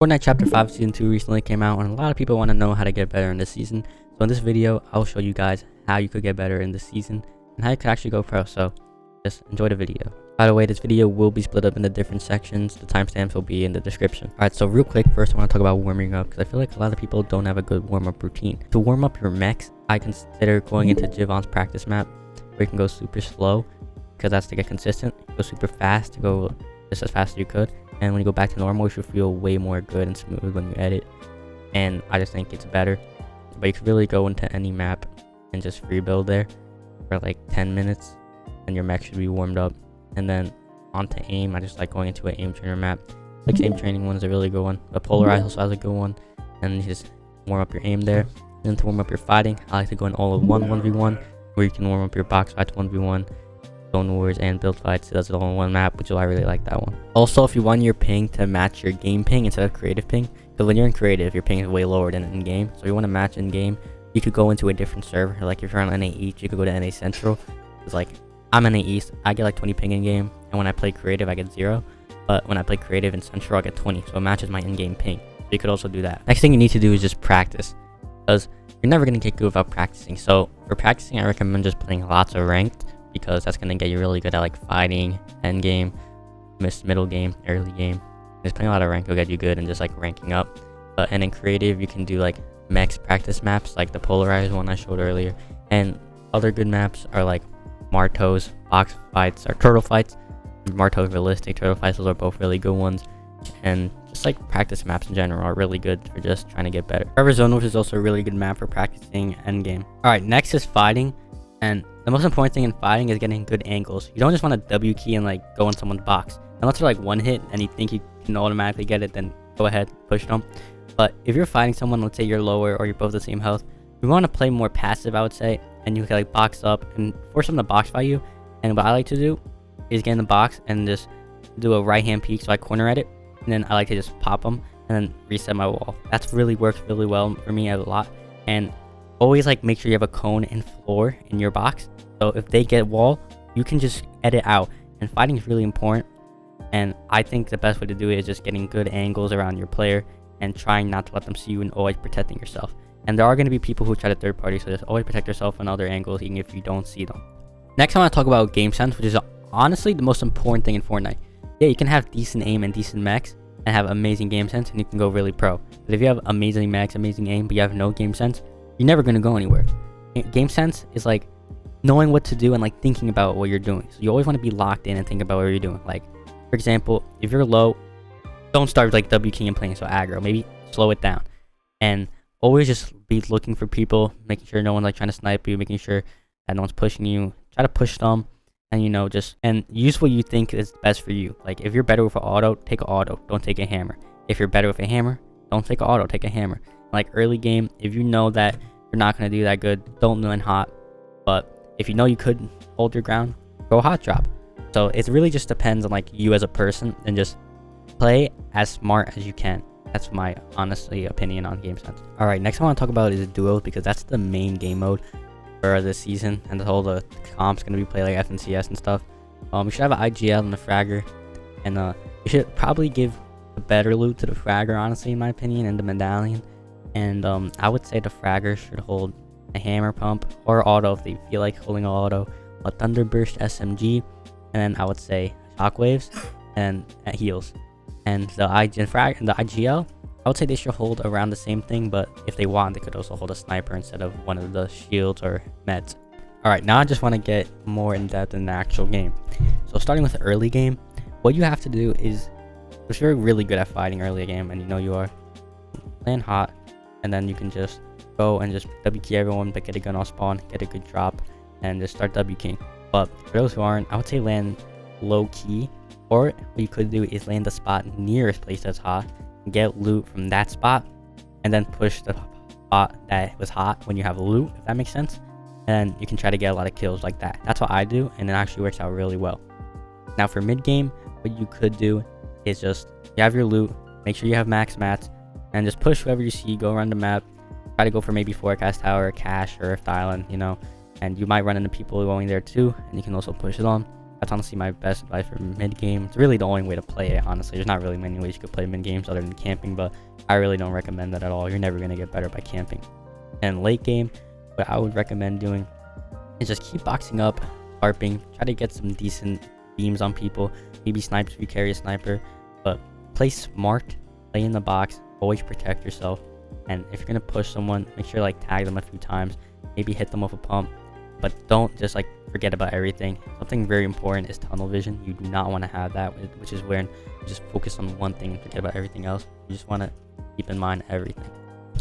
Fortnite Chapter 5 Season 2 recently came out, and a lot of people want to know how to get better in this season. So in this video, I'll show you guys how you could get better in this season and how you could actually go pro. So just enjoy the video. By the way, this video will be split up into different sections. The timestamps will be in the description. Alright, so real quick, first I want to talk about warming up, because I feel like a lot of people don't have a good warm-up routine. To warm up your mechs, I consider going into Jivon's practice map, where you can go super slow, because that's to get consistent. Go super fast to go just as fast as you could. And when you go back to normal, you should feel way more good and smooth when you edit. And I just think it's better. But you could really go into any map and just free build there for like 10 minutes. And your mech should be warmed up. And then onto aim, I just like going into an aim trainer map. Like aim training one is a really good one. The Polarize also has a good one. And you just warm up your aim there. And then to warm up your fighting, I like to go in all of 1v1, where you can warm up your box fights 1v1. Zone Wars and build fights. It does it all in one map, which is why I really like that one. Also, if you want your ping to match your game ping instead of creative ping, because when you're in creative, your ping is way lower than in game. So you want to match in game, you could go into a different server. Like if you're on NA East, you could go to NA Central. It's like I'm NA East, I get like 20 ping in game, and when I play creative, I get 0. But when I play creative in Central, I get 20, so it matches my in-game ping. So you could also do that. Next thing you need to do is just practice, because you're never gonna get good without practicing. So for practicing, I recommend just playing lots of ranked, because that's going to get you really good at like fighting, end game, middle game, early game. Just playing a lot of rank will get you good and just like ranking up. And in creative, you can do like mechs practice maps, like the polarized one I showed earlier. And other good maps are like Martos, box fights, or turtle fights. Martos realistic, turtle fights, those are both really good ones. And just like practice maps in general are really good for just trying to get better. Zone Wars is also a really good map for practicing end game. Alright, next is fighting. And the most important thing in fighting is getting good angles. You don't just want to W key and like go in someone's box. Unless they're like one hit and you think you can automatically get it, then go ahead, push them. But if you're fighting someone, let's say you're lower or you're both the same health, you want to play more passive, I would say. And you can like box up and force them to box fight you. And what I like to do is get in the box and just do a right hand peek, so I corner at it. And then I like to just pop them and then reset my wall. That's really works really well for me a lot. And always like make sure you have a cone and floor in your box, so if they get wall, you can just edit out. And fighting is really important, and I think the best way to do it is just getting good angles around your player and trying not to let them see you and always protecting yourself. And there are going to be people who try to third party, so just always protect yourself on other angles even if you don't see them. Next I want to talk about game sense, which is honestly the most important thing in Fortnite. Yeah, you can have decent aim and decent mechs and have amazing game sense, and you can go really pro. But if you have amazing mechs, amazing aim, but you have no game sense, you're never going to go anywhere. Game sense is like knowing what to do and like thinking about what you're doing. So you always want to be locked in and think about what you're doing. Like for example, if you're low, don't start like W keying and playing so aggro. Maybe slow it down, and always just be looking for people, making sure no one's like trying to snipe you, making sure that no one's pushing you. Try to push them, and you know, just and use what you think is best for you. Like if you're better with an auto, take an auto, don't take a hammer. If you're better with a hammer, don't take an auto, take a hammer. Like early game, if you know that you're not going to do that good, don't land hot. But if you know you could hold your ground, go hot drop. So it really just depends on like you as a person, and just play as smart as you can. That's my honestly opinion on game sense. Alright, next I want to talk about is duos, because that's the main game mode for this season, and the whole comp's going to be play like FNCS and stuff. You should have an IGL and a fragger, and you should probably give the better loot to the fragger, honestly, in my opinion, and the medallion. And I would say the fragger should hold a hammer pump or auto if they feel like holding an auto, a thunderburst SMG, and then I would say shockwaves and heals. And the IGL, I would say they should hold around the same thing, but if they want, they could also hold a sniper instead of one of the shields or meds. Alright, now I just want to get more in depth in the actual game. So starting with the early game, what you have to do is, if you're really good at fighting early game, and you know you are, land hot, and then you can just go and just W key everyone, but get a gun off spawn, get a good drop, and just start W keying. But for those who aren't, I would say land low key, or what you could do is land the spot nearest place that's hot, and get loot from that spot, and then push the spot that was hot when you have loot, if that makes sense. And you can try to get a lot of kills like that. That's what I do, and it actually works out really well. Now for mid game, what you could do is just, you have your loot, make sure you have max mats, and just push whoever you see, go around the map, try to go for maybe forecast tower, cache, or Rift Island, you know, and you might run into people going there too, and you can also push it on. That's honestly my best advice for mid game. It's really the only way to play it, honestly. There's not really many ways you could play mid games other than camping, but I really don't recommend that at all. You're never going to get better by camping. And late game, what I would recommend doing is just keep boxing up, harping, try to get some decent beams on people, maybe snipes if you carry a sniper, but play smart, play in the box, always protect yourself. And if you're going to push someone, make sure like tag them a few times, maybe hit them with a pump, but don't just like forget about everything. Something very important is tunnel vision. You do not want to have that, which is where you just focus on one thing and forget about everything else. You just want to keep in mind everything.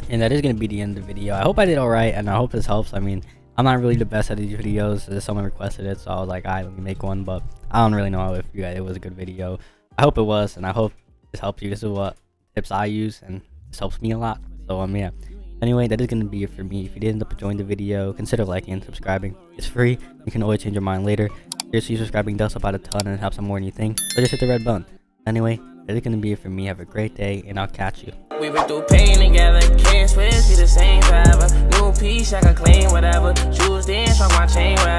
And that is going to be the end of the video. I hope I did all right, and I hope this helps. I mean, I'm not really the best at these videos. Someone requested it, so I was like, all right, let me make one, but I don't really know if it was a good video. I hope it was, and I hope this helps you. This is what tips I use, and this helps me a lot. So yeah. Anyway, that is going to be it for me. If you did end up enjoying the video, consider liking and subscribing. It's free. You can always change your mind later. Seriously, subscribing does help out a ton and it helps out more than you think. So just hit the red button. Anyway, that is going to be it for me. Have a great day, and I'll catch you. We been through pain together, can't switch, be the same forever. New piece, I can claim whatever. Choose this, fuck my chain, whatever.